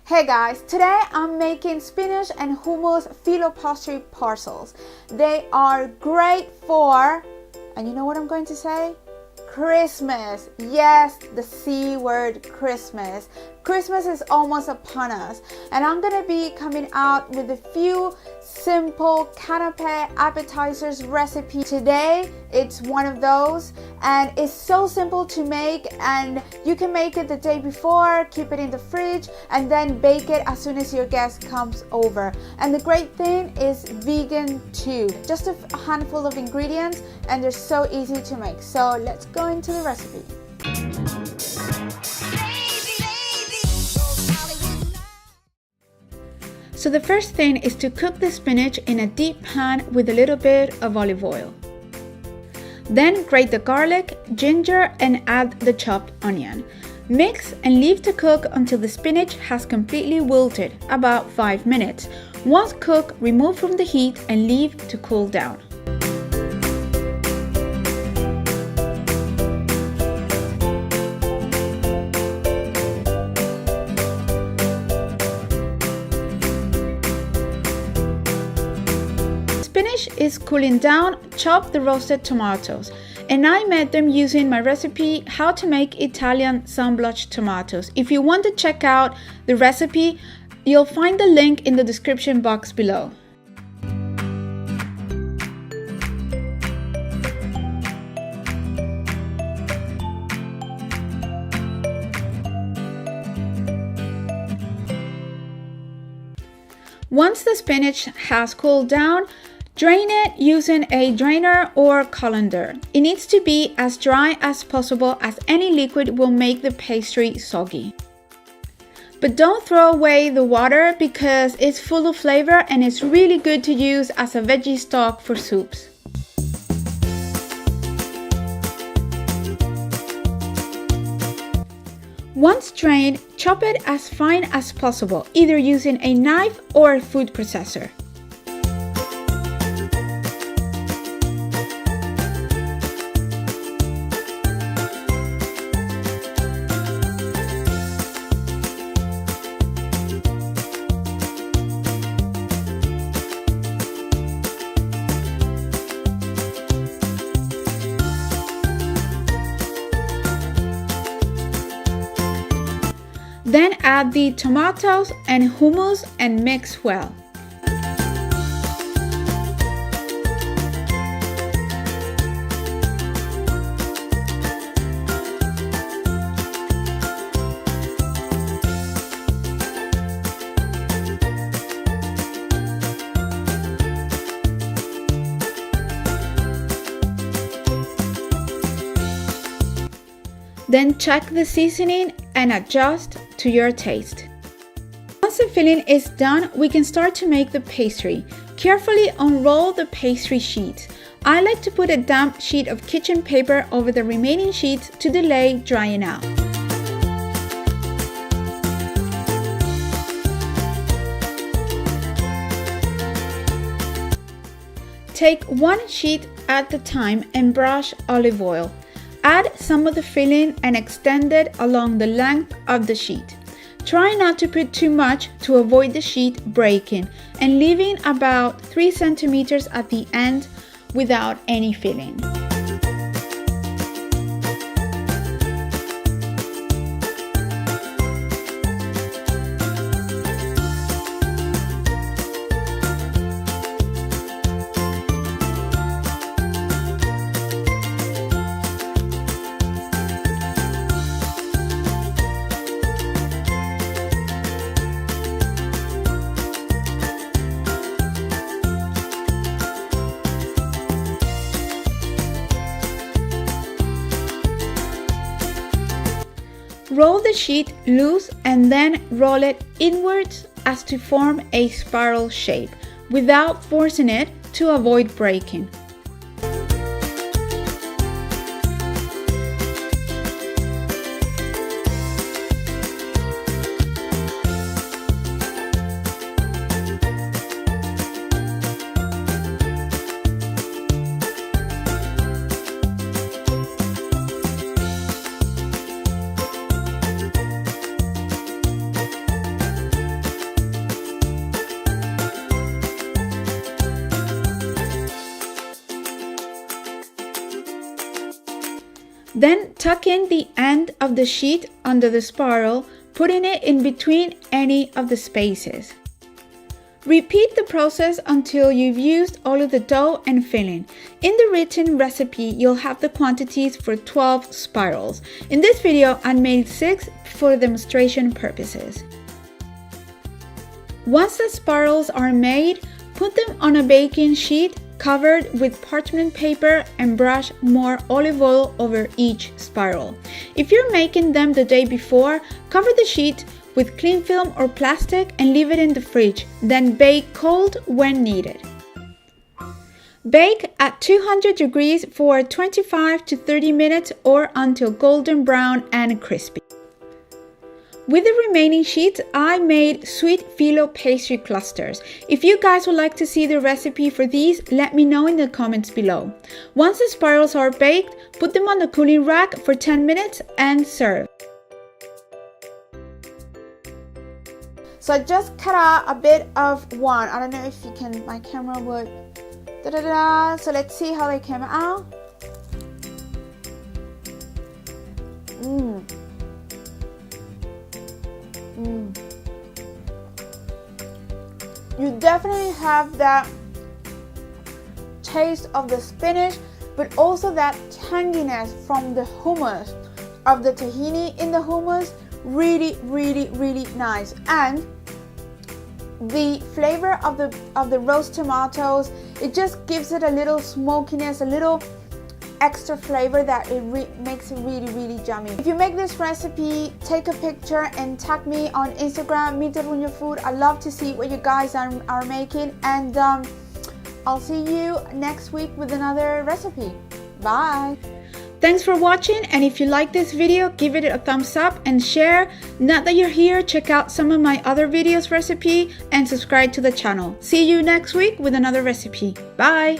Hey guys, today I'm making spinach and hummus filo pastry parcels. They are great for, and you know what I'm going to say? Christmas. Yes, the C word, Christmas. Christmas is almost upon us, and I'm gonna be coming out with a few simple canapé appetizers recipe. Today it's one of those, and it's so simple to make, and you can make it the day before, keep it in the fridge, and then bake it as soon as your guest comes over. And the great thing is vegan too. Just a handful of ingredients, and they're so easy to make. So let's go into the recipe. So the first thing is to cook the spinach in a deep pan with a little bit of olive oil. Then grate the garlic, ginger, and add the chopped onion. Mix and leave to cook until the spinach has completely wilted, about 5 minutes. Once cooked, remove from the heat and leave to cool down. Spinach is cooling down, chop the roasted tomatoes, and I made them using my recipe how to make Italian sunblock tomatoes. If you want to check out the recipe, you'll find the link in the description box below. Once the spinach has cooled down, drain it using a drainer or colander. It needs to be as dry as possible, as any liquid will make the pastry soggy. But don't throw away the water because it's full of flavor and it's really good to use as a veggie stock for soups. Once drained, chop it as fine as possible, either using a knife or a food processor. Then add the tomatoes and hummus and mix well. Then check the seasoning and adjust to your taste. Once the filling is done, we can start to make the pastry. Carefully unroll the pastry sheet. I like to put a damp sheet of kitchen paper over the remaining sheets to delay drying out. Take one sheet at a time and brush olive oil. Add some of the filling and extend it along the length of the sheet. Try not to put too much to avoid the sheet breaking, and leaving about 3 centimeters at the end without any filling. Roll the sheet loose and then roll it inwards as to form a spiral shape, without forcing it to avoid breaking. Then tuck in the end of the sheet under the spiral, putting it in between any of the spaces. Repeat the process until you've used all of the dough and filling. In the written recipe, you'll have the quantities for 12 spirals. In this video, I made 6 for demonstration purposes. Once the spirals are made, put them on a baking sheet covered with parchment paper and brush more olive oil over each spiral. If you're making them the day before, cover the sheet with cling film or plastic and leave it in the fridge, then bake cold when needed. Bake at 200 degrees for 25 to 30 minutes or until golden brown and crispy. With the remaining sheets, I made sweet phyllo pastry clusters. If you guys would like to see the recipe for these, let me know in the comments below. Once the spirals are baked, put them on the cooling rack for 10 minutes and serve. So I just cut out a bit of one. I don't know if you can, my camera would. So let's see how they came out. You definitely have that taste of the spinach, but also that tanginess from the hummus, of the tahini in the hummus. Really, really, really nice. And the flavor of the roast tomatoes, it just gives it a little smokiness, a little extra flavor that it makes it really, really yummy. If you make this recipe, take a picture and tag me on Instagram, @food. I love to see what you guys are making, and I'll see you next week with another recipe. Bye. Thanks for watching, and if you like this video, give it a thumbs up and share. Now that you're here, check out some of my other videos recipe and subscribe to the channel. See you next week with another recipe. Bye!